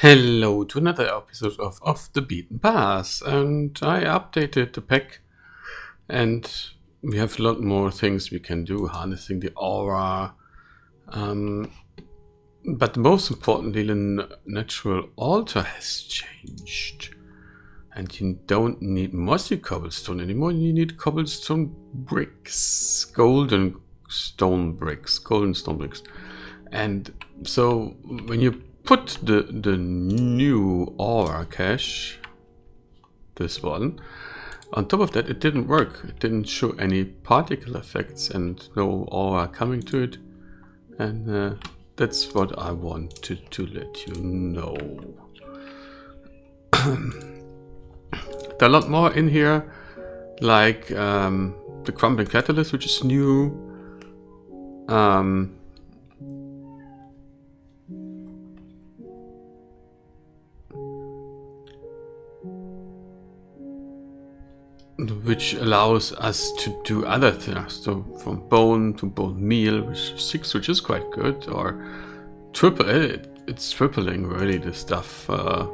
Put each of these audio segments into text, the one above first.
Hello to another episode of Off the Beaten Path, and I updated the pack, and we have a lot more things we can do, harnessing the aura, but most importantly, the natural altar has changed, and you don't need mossy cobblestone anymore, you need cobblestone bricks, golden stone bricks, and so when you put the new aura cache, this one, on top of that, it didn't work. It didn't show any particle effects and no aura coming to it. And that's what I wanted to let you know. There are a lot more in here, like the crumbling catalyst, which is new. Which allows us to do other things, so from bone to bone meal, which is 6, which is quite good, or triple. It's tripling really the stuff a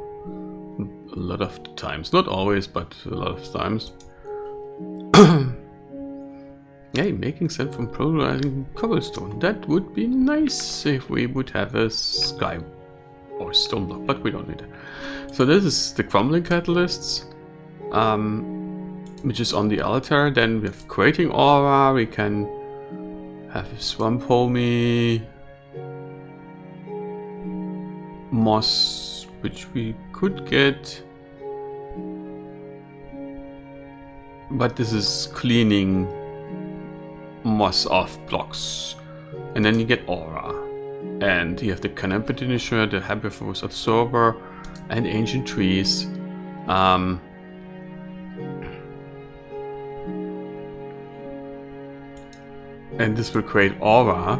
lot of the times, not always, but a lot of times. Hey, making sand from polarizing cobblestone. That would be nice if we would have a sky or stone block, but we don't need it. So this is the crumbling catalysts. Which is on the altar. Then we have creating aura, we can have a swamp homie, moss, which we could get, but this is cleaning moss off blocks, and then you get aura, and you have the canopy finisher, the herbivorous absorber, and ancient trees. And this will create aura,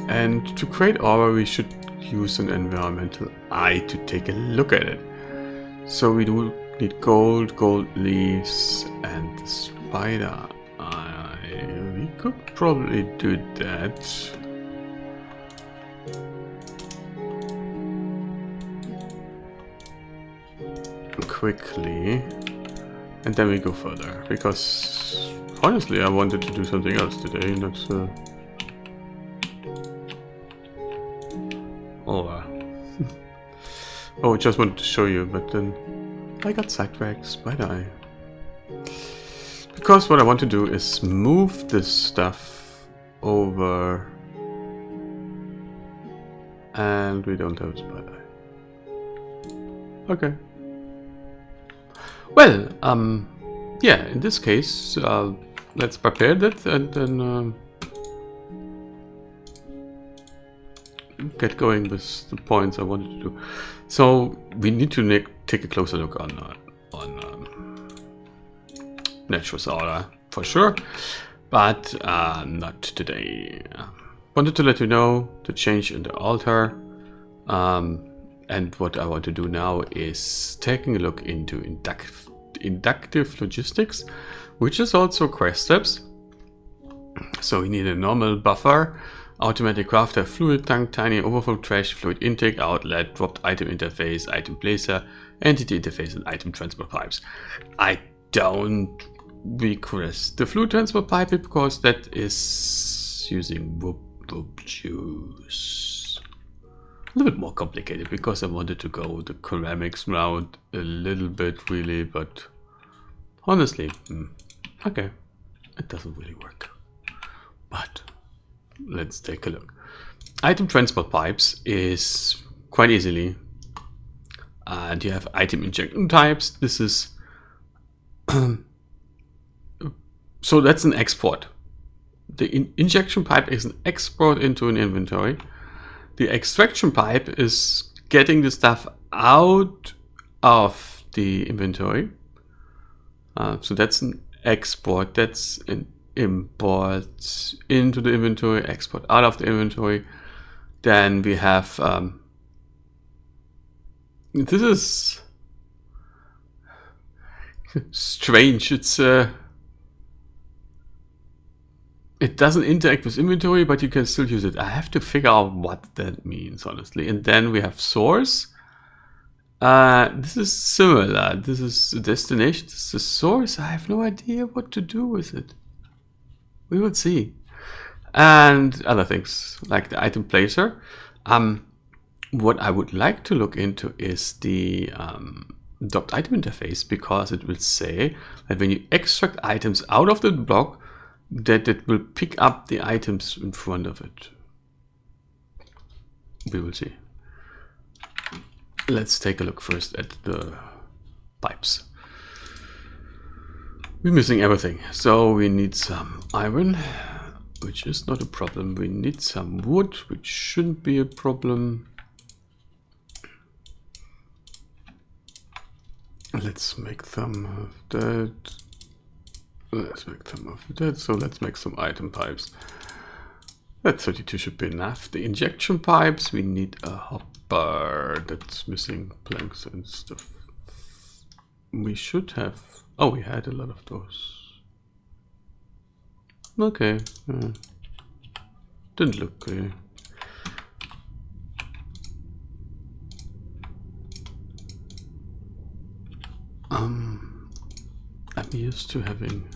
and to create aura we should use an environmental eye to take a look at it. So we do need gold leaves, and the spider eye. We could probably do that. Quickly, and then we go further, because honestly, I wanted to do something else today, and that's oh, I just wanted to show you, but then I got sidetracked, spider-eye. Because what I want to do is move this stuff over, and we don't have spider-eye. Okay. Well, yeah, in this case, let's prepare that and then get going with the points I wanted to do. So we need to take a closer look on natural aura for sure, but not today. Wanted to let you know the change in the altar, and what I want to do now is taking a look into Inductive Logistics, which is also quest steps. So we need a normal buffer, automatic crafter, fluid tank, tiny overflow trash, fluid intake, outlet, dropped item interface, item placer, entity interface, and item transport pipes. I don't request the fluid transport pipe because that is using whoop juice. A little bit more complicated because I wanted to go the ceramics route a little bit really, but honestly, okay, it doesn't really work. But let's take a look. Item transport pipes is quite easily, and you have item injection types. This is so that's an export. The injection pipe is an export into an inventory. The extraction pipe is getting the stuff out of the inventory. So that's an export, that's an import into the inventory, export out of the inventory. Then we have, this is strange. It doesn't interact with inventory, but you can still use it. I have to figure out what that means, honestly. And then we have source, This is similar. This is the destination. This is the source. I have no idea what to do with it. We will see. And other things like the item placer. What I would like to look into is the docked item interface, because it will say that when you extract items out of the block, that it will pick up the items in front of it. We will see. Let's take a look first at the pipes. We're missing everything, so we need some iron, which is not a problem. We need some wood, which shouldn't be a problem. Let's make some of that. Let's make some of that. So let's make some item pipes. That 32 should be enough. The injection pipes, we need a hopper that's missing planks and stuff. We should have. Oh, we had a lot of those. Okay. Didn't look clear. I'm used to having.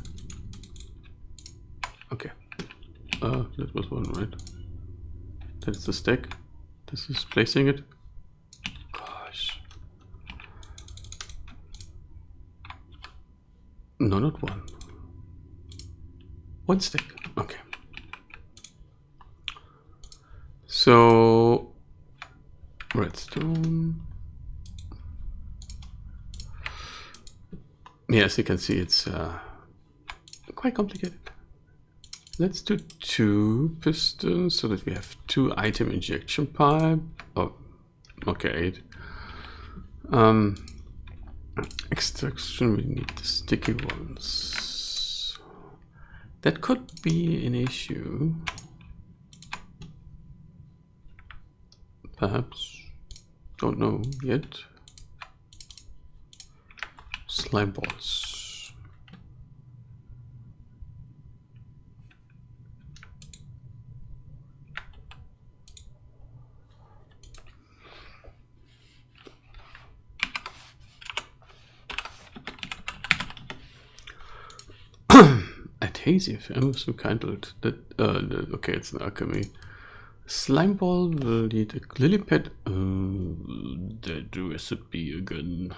Okay. That was one, right? That's the stack. This is placing it. Gosh. No, not one. One stack. Okay. So redstone. Yes, you can see it's quite complicated. Let's do 2 pistons so that we have 2 item injection pipe. Oh, okay, 8. Extraction, we need the sticky ones. That could be an issue. Perhaps. Don't know yet. Slime balls. Adhesive, Emerson candled. That okay, it's an alchemy. Slime ball will need a lily pad. The recipe again.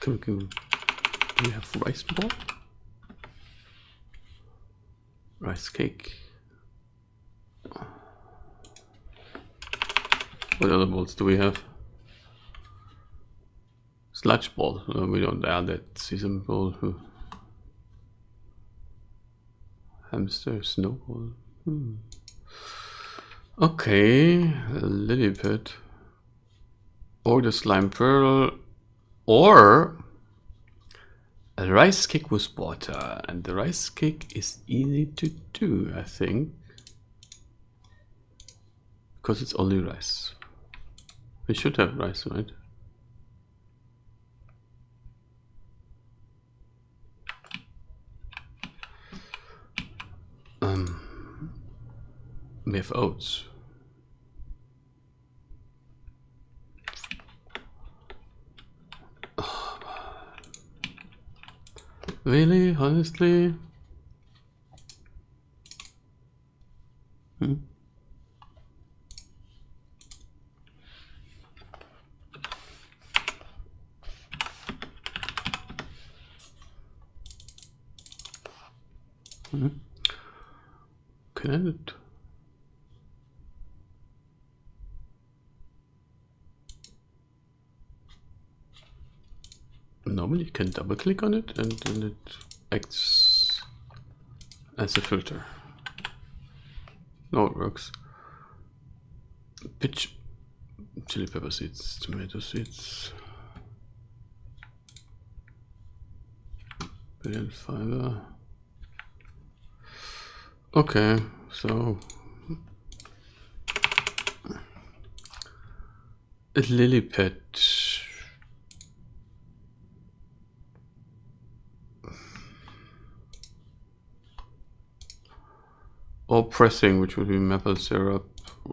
Do we have rice ball? Rice cake. What other balls do we have? Sludge ball. No, we don't add that. Sesame ball. Hamster. Snowball. Okay. Lily pad. Or the slime pearl. Or a rice cake with water, and the rice cake is easy to do, I think, because it's only rice. We should have rice, right? We have oats. Really? Honestly? Can I not? Normally you can double click on it and then it acts as a filter. No, it works. Pitch, chili pepper seeds, tomato seeds, brilliant fiber. Okay, so a lily pad. Or pressing, which would be maple syrup,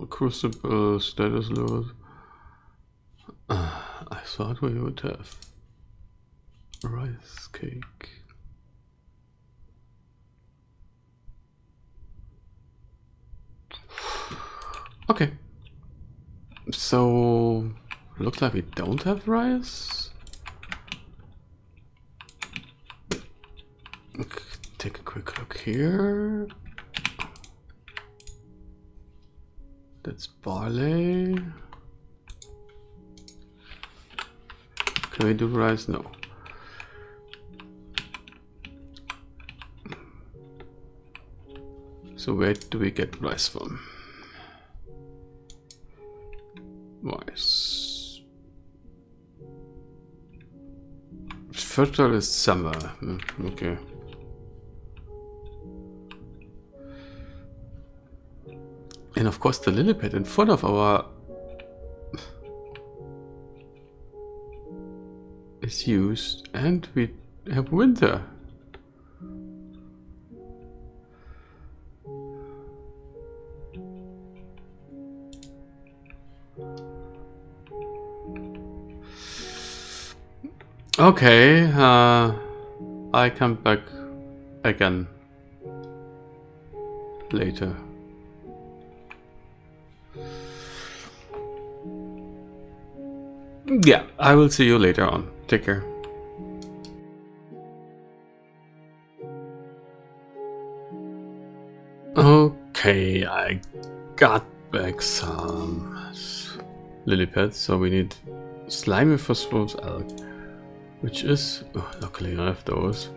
crucible, status load. I thought we would have rice cake. Okay. So looks like we don't have rice. Okay, take a quick look here. That's barley. Can we do rice? No. So where do we get rice from? Rice. Fertile is summer. Okay. And of course the lily pad in front of our is used, and we have winter. Okay, I come back again later. Yeah, I will see you later on. Take care. Okay, I got back some lily pads, so we need slimy phosphorus alg, which is, luckily I have those.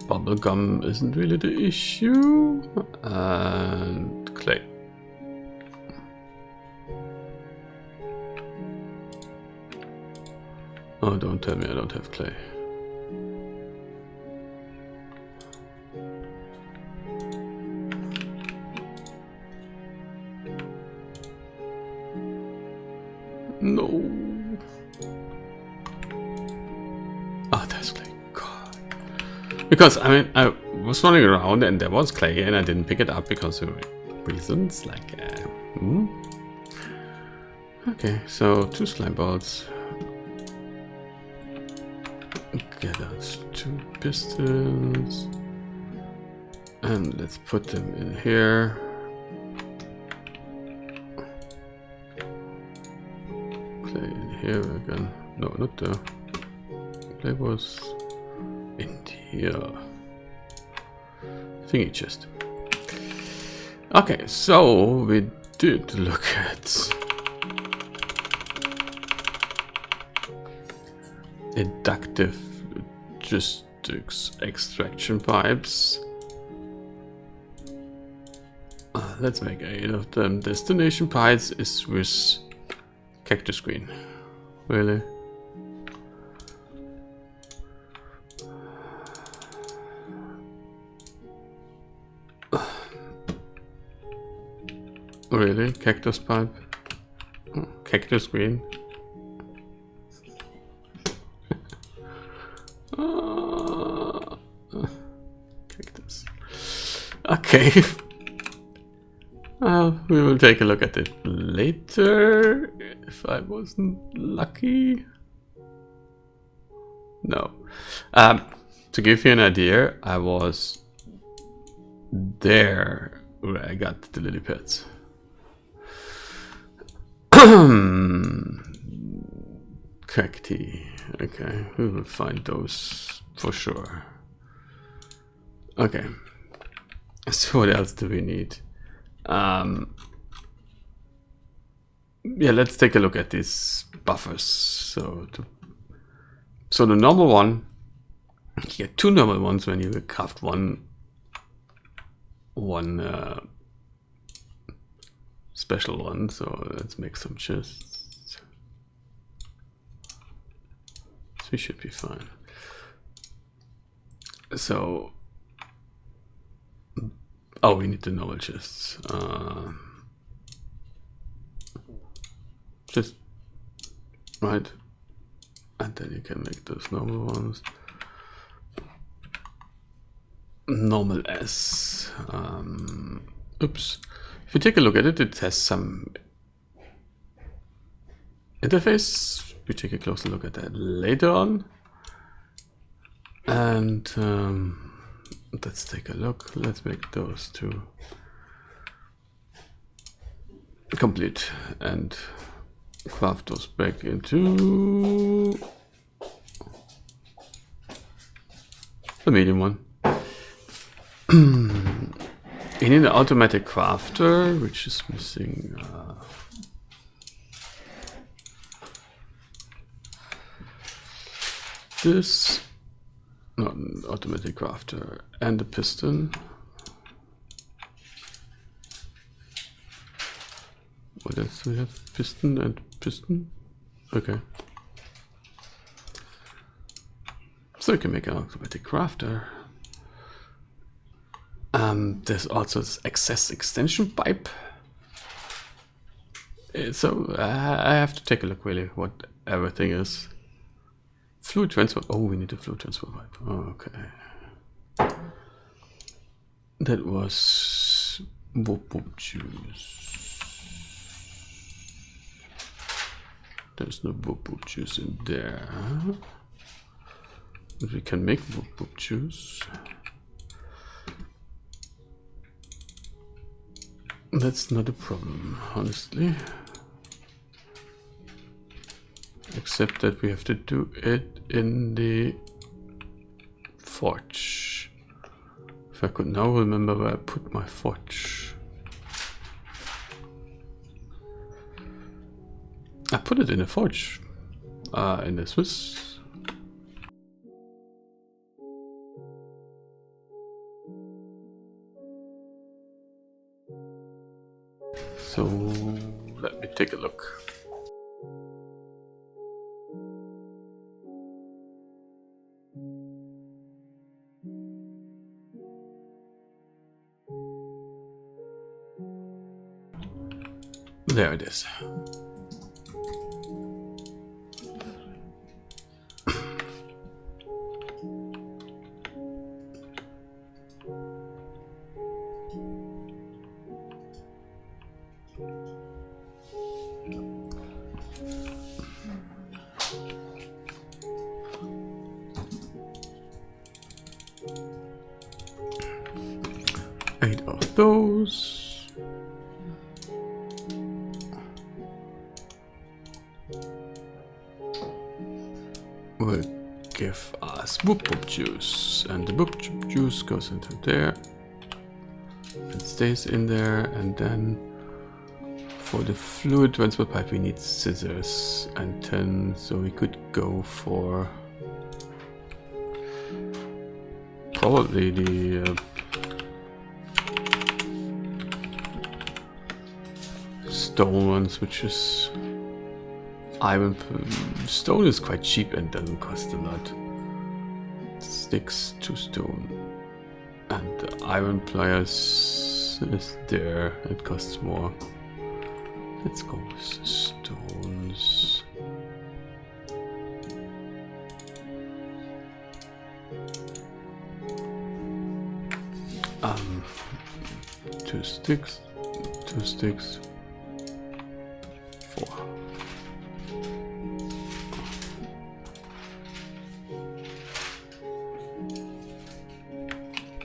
Bubblegum isn't really the issue, and clay. Oh, don't tell me I don't have clay. No. Oh, there's clay. God. Because, I mean, I was running around and there was clay and I didn't pick it up because of reasons like... Okay, so 2 slime balls. Get us 2 pistons. And let's put them in here. Clay in here again. No, not there. Clay was in here. Thingy chest. Okay, so we did look at inductive logistics extraction pipes. Let's make 8 of them. Destination pipes is with cactus green. Really? Really? Cactus pipe? Oh, cactus green? Cactus. Okay. We will take a look at it later if I wasn't lucky. No. To give you an idea, I was there where I got the lily pads. Cacti. Okay, we will find those for sure. Okay. So what else do we need? Yeah, let's take a look at these buffers. So the normal one, you get 2 normal ones when you craft one special one. So let's make some chests. So we should be fine. So, oh, we need the normal chests. Just right, and then you can make those normal ones. Normal S. Oops. If you take a look at it, it has some interface. We take a closer look at that later on. And let's take a look. Let's make those two complete and craft those back into the medium one. You need an automatic crafter, which is missing. This, not an automatic crafter, and a piston. What else do we have? Piston and piston. Okay. So we can make an automatic crafter. There's also this access extension pipe. So I have to take a look really what everything is. Fluid transfer. Oh, we need a fluid transfer pipe. Oh, okay. That was whoop juice. There's no whoop juice in there. But we can make whoop juice. That's not a problem, honestly. Except that we have to do it in the forge. If I could now remember where I put my forge. I put it in a forge. In the Swiss. So let me take a look. There it is. Eight of those. Will give us whoop juice, and the whoop juice goes into there. It stays in there, and then for the fluid transfer pipe we need scissors and 10, so we could go for probably the stone ones, which is iron. Stone is quite cheap and doesn't cost a lot. Sticks to stone, and the iron pliers is there. It costs more. Let's go with stones. Two sticks, 4.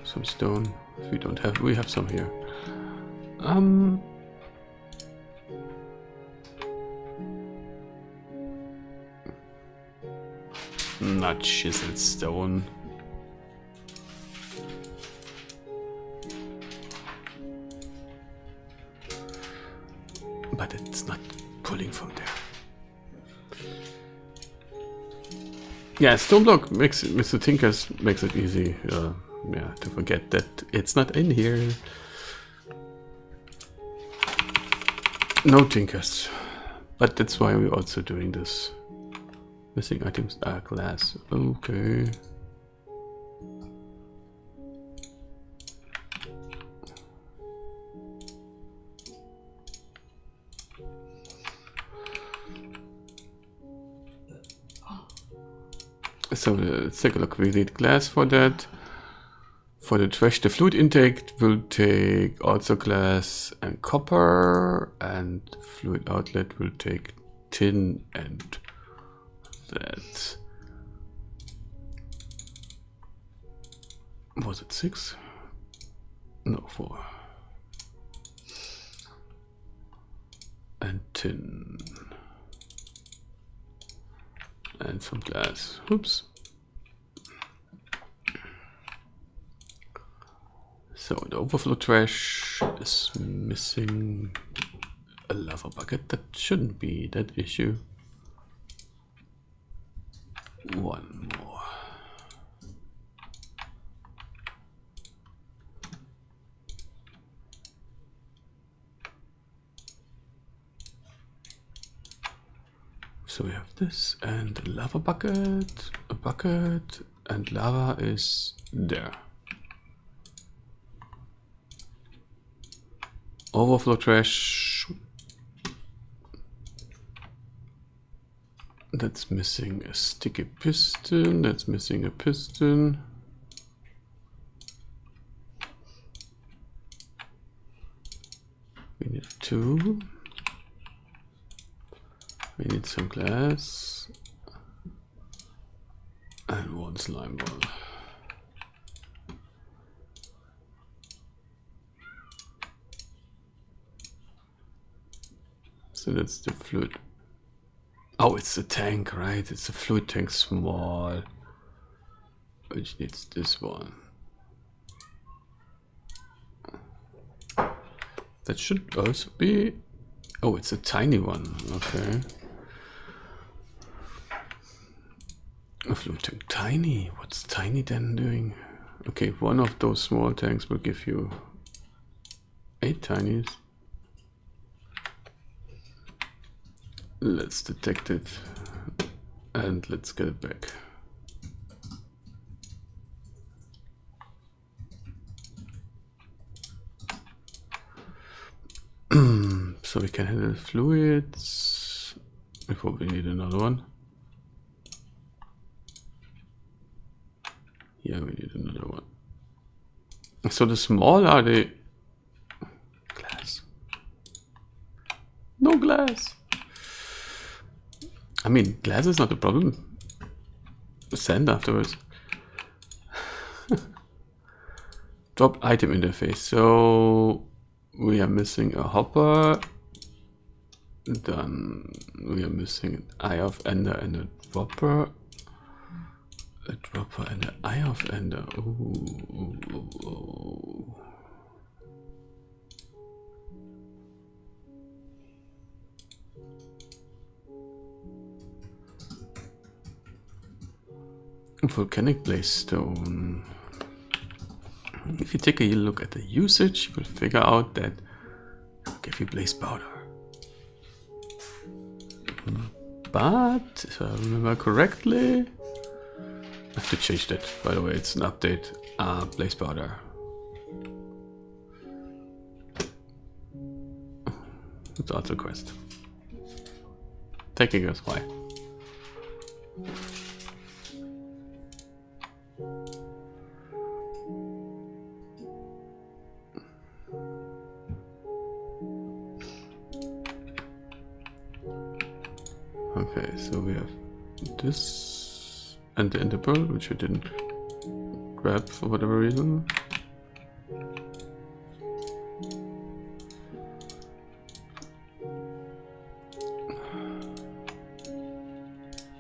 Some stone. If we don't have, we have some here. Not chiseled stone. But it's not pulling from there. Yeah, stone block makes it, Mr. Tinkers makes it easy. Yeah, to forget that it's not in here. No Tinkers, but that's why we're also doing this. Missing items are glass. Okay. So let's take a look. We need glass for that. For the trash, the fluid intake will take also glass and copper, and fluid outlet will take tin and that. Was it 6? No, 4. And tin. And some glass. Oops. So the overflow trash is missing a lava bucket. That shouldn't be that issue. One more. So we have this and a lava bucket, a bucket, and lava is there. Overflow trash. That's missing a sticky piston. That's missing a piston. We need 2. We need some glass. And 1 slime ball. So that's the fluid. Oh, it's the tank, right? It's a fluid tank small, which needs this one. That should also be... Oh, it's a tiny one. Okay. A fluid tank. Tiny. What's tiny then doing? Okay, one of those small tanks will give you 8 tinies. Let's detect it and let's get it back. So we can handle fluids. We probably need another one. Yeah, we need another one. So the small are the glass. No glass. I mean, glass is not a problem. Sand afterwards. Drop item interface. So we are missing a hopper. Then we are missing an eye of ender and a dropper. A dropper and an eye of ender. Ooh. Volcanic blaze-stone. If you take a look at the usage, you will figure out that it'll give you blaze powder. But if I remember correctly, I have to change that. By the way, it's an update. Blaze powder. It's also a quest. Taking us why? Okay, so we have this and the ender pearl, which we didn't grab for whatever reason.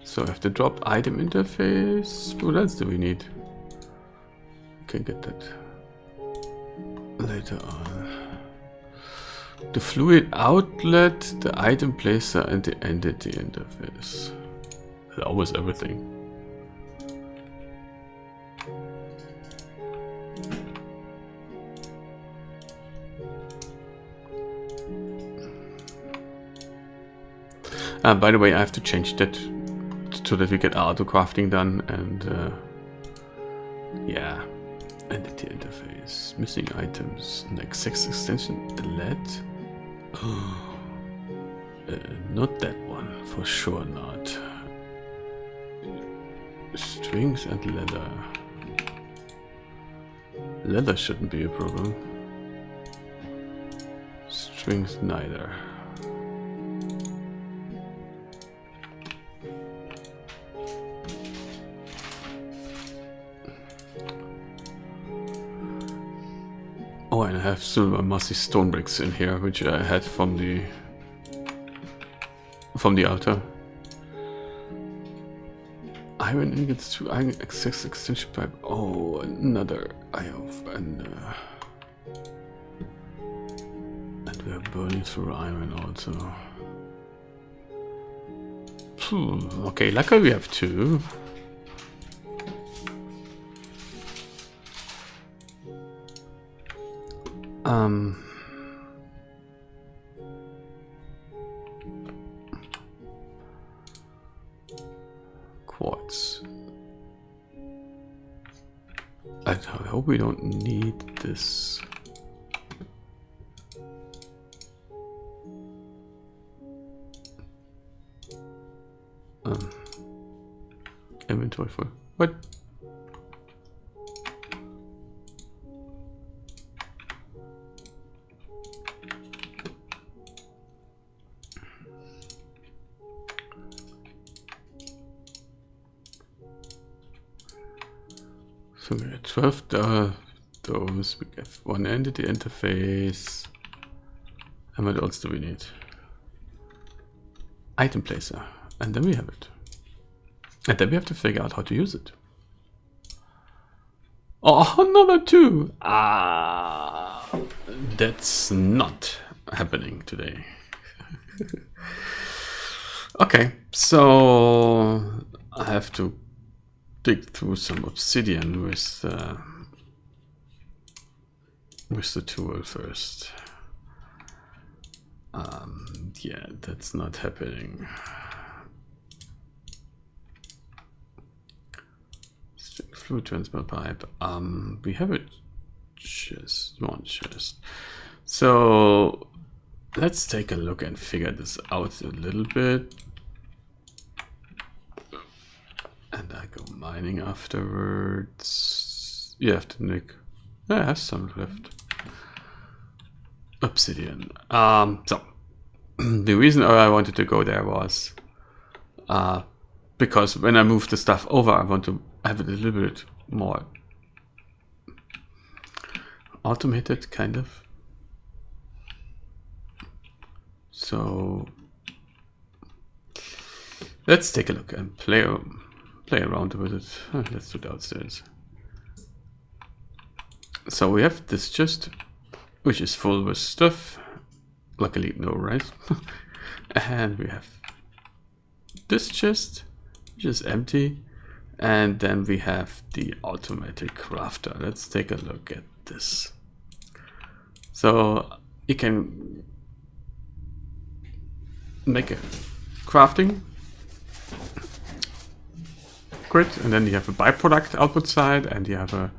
So I have the drop item interface. What else do we need? We can get that later on. The fluid outlet, the item placer, and the entity interface. That was everything. By the way, I have to change that so that we get auto crafting done, and yeah, entity interface, missing items, like 6 extension, LED. Not that one, for sure not. Strings and leather. Leather shouldn't be a problem. Strings neither. Oh, and I have silver mossy stone bricks in here, which I had from the altar. Iron ingots, 2 iron access extension pipe. Oh, another iron and we are burning through iron also. Okay, luckily we have 2. Quartz. I hope we don't need this. Inventory full. What? So we have 12 those. We have 1 entity interface. And what else do we need? Item placer. And then we have it. And then we have to figure out how to use it. Oh, another 2! That's not happening today. Okay, so I have to dig through some obsidian with the tool first. Yeah, that's not happening. Fluid transport pipe. We have a chest, 1 chest. So let's take a look and figure this out a little bit. And I go mining afterwards. You have to nick. I have some left. Obsidian. So the reason I wanted to go there was because when I move the stuff over, I want to have it a little bit more automated, kind of. So let's take a look and play around with it. Let's do it downstairs. So we have this chest, which is full with stuff. Luckily, no, right? And we have this chest, which is empty. And then we have the automatic crafter. Let's take a look at this. So you can make a crafting grid, and then you have a byproduct output side, and you have a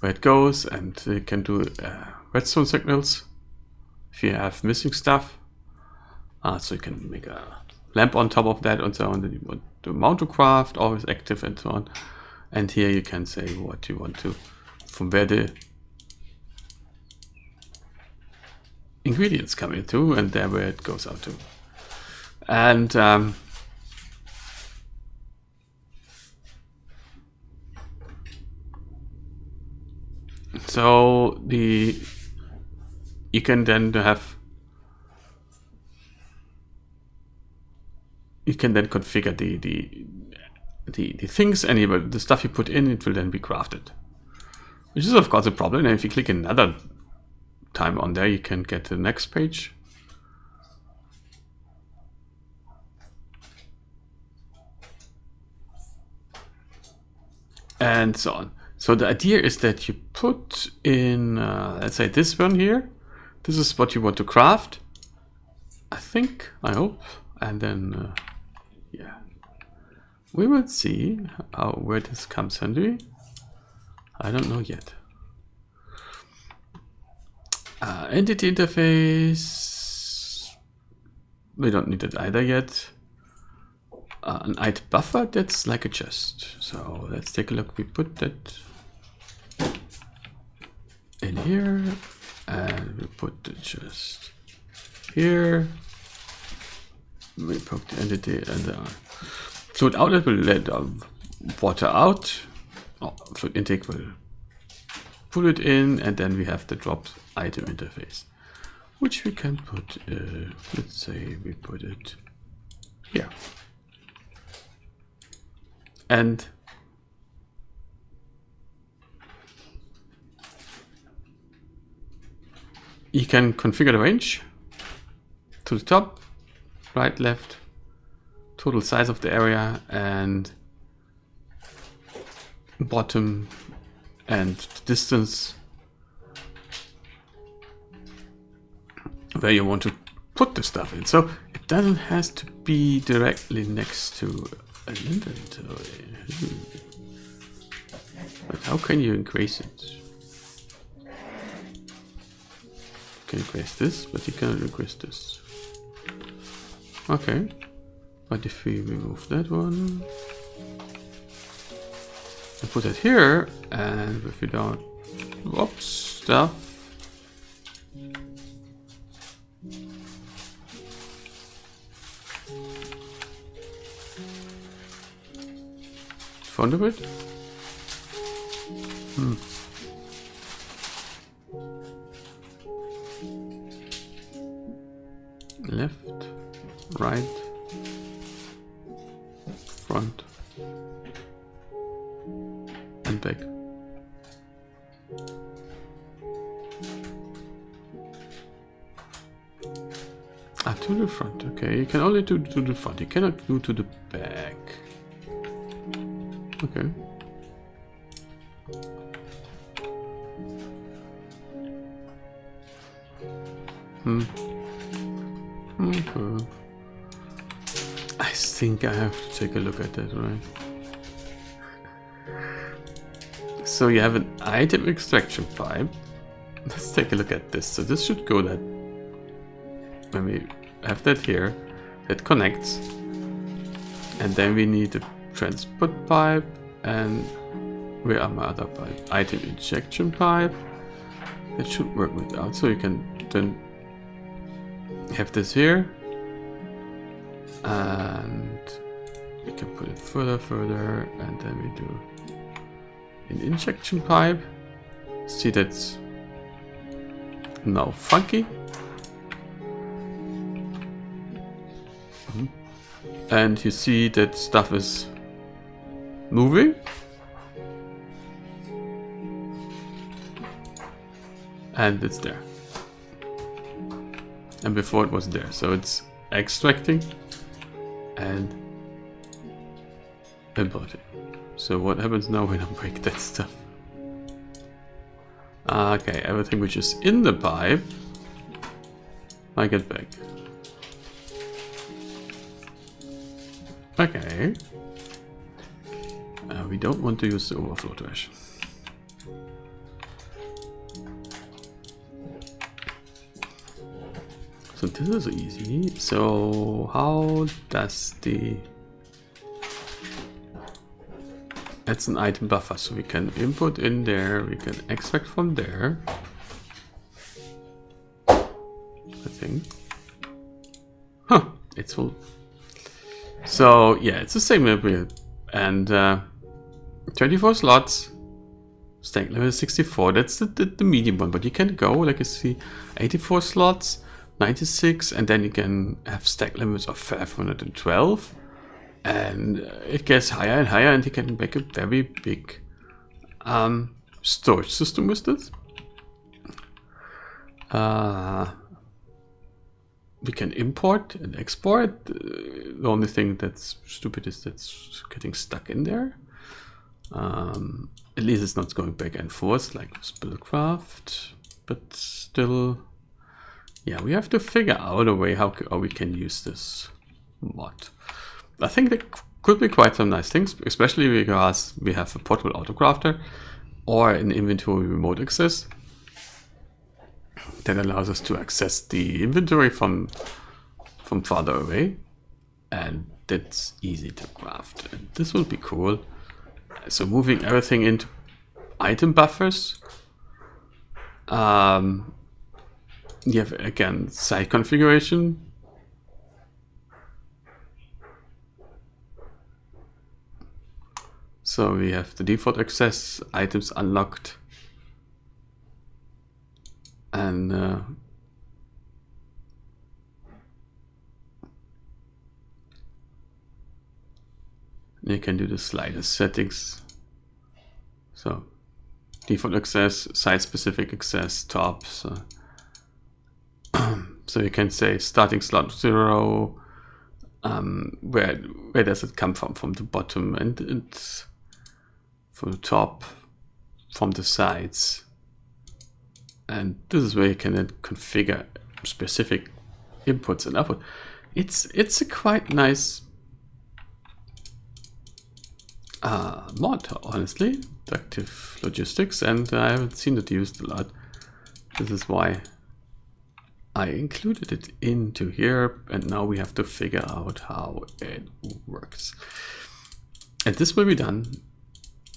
where it goes, and you can do redstone signals if you have missing stuff. So you can make a lamp on top of that and so on. Then you want the amount to craft, always active and so on. And here you can say what you want to, from where the ingredients come into, and there where it goes out to. And so you can then have, you can then configure the things, and the stuff you put in, it will then be crafted. Which is of course a problem, and if you click another time on there, you can get to the next page. And so on. So the idea is that you put in, let's say this one here. This is what you want to craft, I think, I hope. And then, yeah, we will see where this comes handy. I don't know yet. Entity interface, we don't need it either yet. An item buffer, that's like a chest. So let's take a look. We put that in here, and we put the chest here. We put the entity, and fluid outlet will let water out. Oh, fluid intake will pull it in, and then we have the dropped item interface, which we can put, let's say we put it here. And you can configure the range to the top, right, left, total size of the area, and bottom, and the distance where you want to put the stuff in. So it doesn't have to be directly next to an inventory. But how can you increase it? You can increase this, but you cannot increase this. Okay. But if we remove that one and put it here, and if we don't, whoops, stuff. Found of it? Left, right, front, and back. Ah, to the front. Okay, you can only do to the front. You cannot do to the back. Okay. Okay. I think I have to take a look at that, right? So you have an item extraction pipe. Let's take a look at this. So this should go that when we have that here, it connects, and then we need a transport pipe, and where are my other pipe? Item injection pipe. That should work without. So you can then have this here, and we can put it further, and then we do an injection pipe. See, that's now funky. And you see that stuff is moving. And it's there. And before it was there. So it's extracting and importing. So what happens now when I break that stuff? Okay, everything which is in the pipe, I get back. Okay. We don't want to use the overflow trash. So this is easy. So how does the... That's an item buffer, so we can input in there, we can extract from there. I think. Huh, it's full. So yeah, it's the same level, and 24 slots, stack level 64, that's the medium one, but you can go, like you see, 84 slots, 96, and then you can have stack limits of 512, and it gets higher and higher, and you can make a very big storage system with this. We can import and export. The only thing that's stupid is that's getting stuck in there. At least it's not going back and forth like with Buildcraft, but still, yeah, we have to figure out a way how we can use this mod. I think there could be quite some nice things, especially because we have a portable autocrafter or an inventory remote access that allows us to access the inventory from farther away, and that's easy to craft, and this will be cool. So moving everything into item buffers, you have again site configuration, so we have the default access, items unlocked, then you can do the slider settings. So default access, site-specific access, tops. So you can say starting slot 0. Where does it come from? From the bottom, and it's from the top, from the sides. And this is where you can then configure specific inputs and output. It's a quite nice mod, honestly, Inductive Logistics, and I haven't seen it used a lot. This is why I included it into here, and now we have to figure out how it works. And this will be done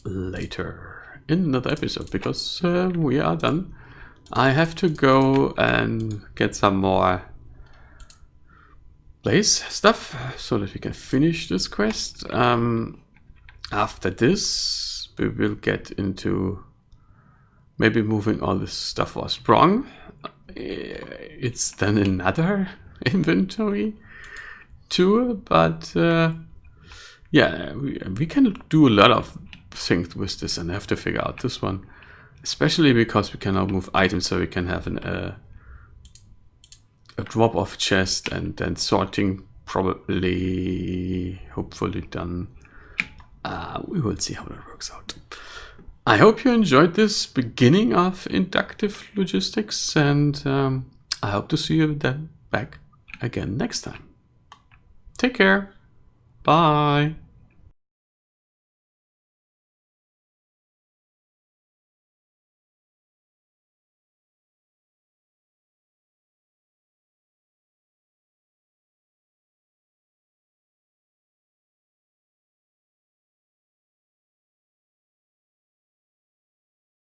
later in another episode, because we are done. I have to go and get some more place stuff so that we can finish this quest. After this, we will get into maybe moving all this stuff was wrong. It's then another inventory tool, but yeah, we can do a lot of things with this, and have to figure out this one, especially because we can now move items, so we can have a drop-off chest, and then sorting probably, hopefully done. We will see how that works out. I hope you enjoyed this beginning of Inductive Logistics, and I hope to see you then back again next time. Take care. Bye.